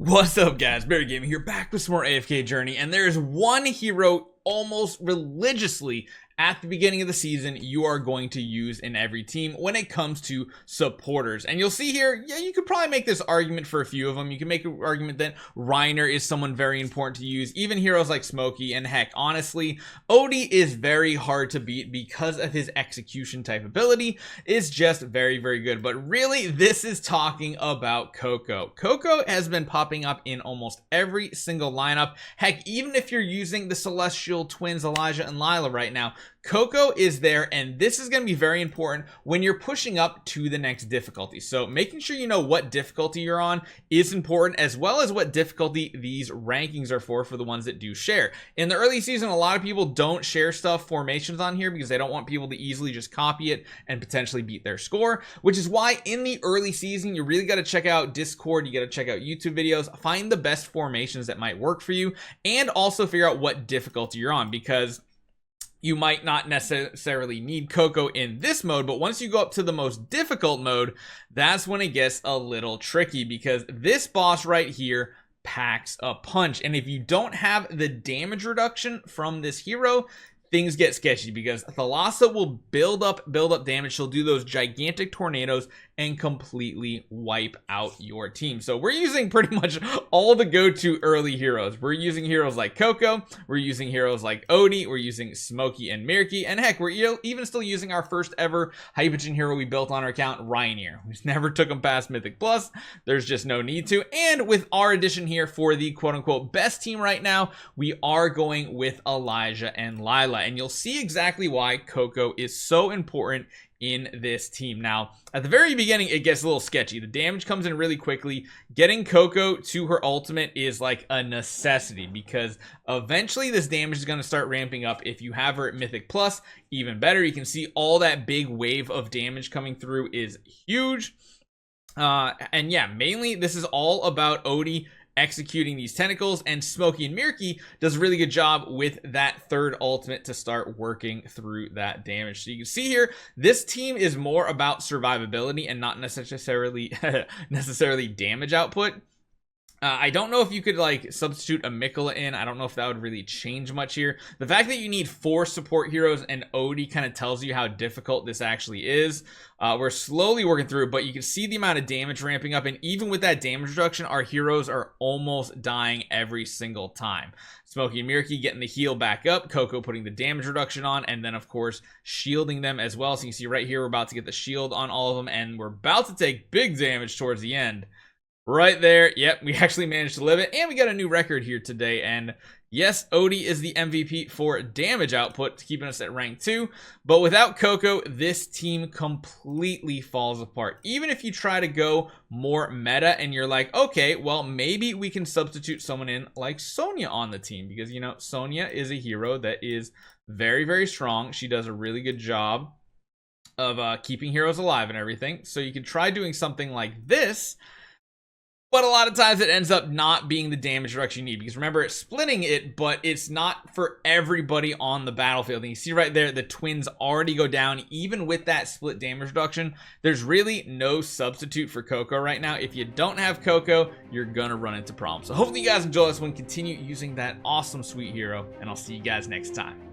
What's up guys, Barry Gaming here, back with some more AFK Journey, and there's one hero almost religiously at the beginning of the season you are going to use in every team when it comes to supporters. And you'll see here, yeah, you could probably make this argument for a few of them. You can make an argument that Reiner is someone very important to use, even heroes like Smokey, and heck, honestly, Odie is very hard to beat because of his execution type ability is just very, very good. But really, this is talking about Koko. Koko has been popping up in almost every single lineup. Heck, even if you're using the Celestial Twins, Elijah and Lila right now, Koko is there, and this is going to be very important when you're pushing up to the next difficulty. So making sure you know what difficulty you're on is important, as well as what difficulty these rankings are for the ones that do share. In the early season, a lot of people don't share formations on here because they don't want people to easily just copy it and potentially beat their score, which is why in the early season you really got to check out Discord, you got to check out YouTube videos, find the best formations that might work for you, and also figure out what difficulty you're on, because you might not necessarily need Koko in this mode, but once you go up to the most difficult mode, that's when it gets a little tricky, because this boss right here packs a punch. And if you don't have the damage reduction from this hero, things get sketchy, because Thalassa will build up damage. She'll do those gigantic tornadoes and completely wipe out your team. So we're using pretty much all the go-to early heroes. We're using heroes like Koko, we're using heroes like Odie, we're using Smokey and Mirky, and heck, we're even still using our first ever Hypogen hero we built on our account, Reiner. We never took him past Mythic Plus. There's just no need to. And with our addition here for the quote-unquote best team right now, we are going with Elijah and Lila, and you'll see exactly why Koko is so important in this team. Now, at the very beginning, it gets a little sketchy. The damage comes in really quickly. Getting Koko to her ultimate is like a necessity, because eventually this damage is going to start ramping up. If you have her at Mythic Plus, even better. You can see all that big wave of damage coming through is huge. And yeah, mainly this is all about Odie executing these tentacles, and Smokey and Mirky does a really good job with that third ultimate to start working through that damage. So you can see here, this team is more about survivability and not necessarily damage output. I don't know if you could like substitute a Mikola in. I don't know if that would really change much here. The fact that you need 4 support heroes and Odie kind of tells you how difficult this actually is. We're slowly working through it, but you can see the amount of damage ramping up, and even with that damage reduction, our heroes are almost dying every single time. Smokey and Mirky getting the heal back up, Koko putting the damage reduction on, and then of course shielding them as well. So you can see right here, we're about to get the shield on all of them, and we're about to take big damage towards the end. Right there, yep, we actually managed to live it, and we got a new record here today. And yes, Odie is the MVP for damage output, keeping us at rank 2, but without Koko, this team completely falls apart. Even if you try to go more meta and you're like, okay, well, maybe we can substitute someone in like Sonya on the team, because, you know, Sonya is a hero that is very, very strong. She does a really good job of keeping heroes alive and everything. So you could try doing something like this, but a lot of times it ends up not being the damage reduction you need, because remember, it's splitting it, but it's not for everybody on the battlefield. And you see right there, the twins already go down. Even with that split damage reduction, there's really no substitute for Koko right now. If you don't have Koko, you're gonna run into problems. So hopefully you guys enjoy this one. Continue using that awesome sweet hero, and I'll see you guys next time.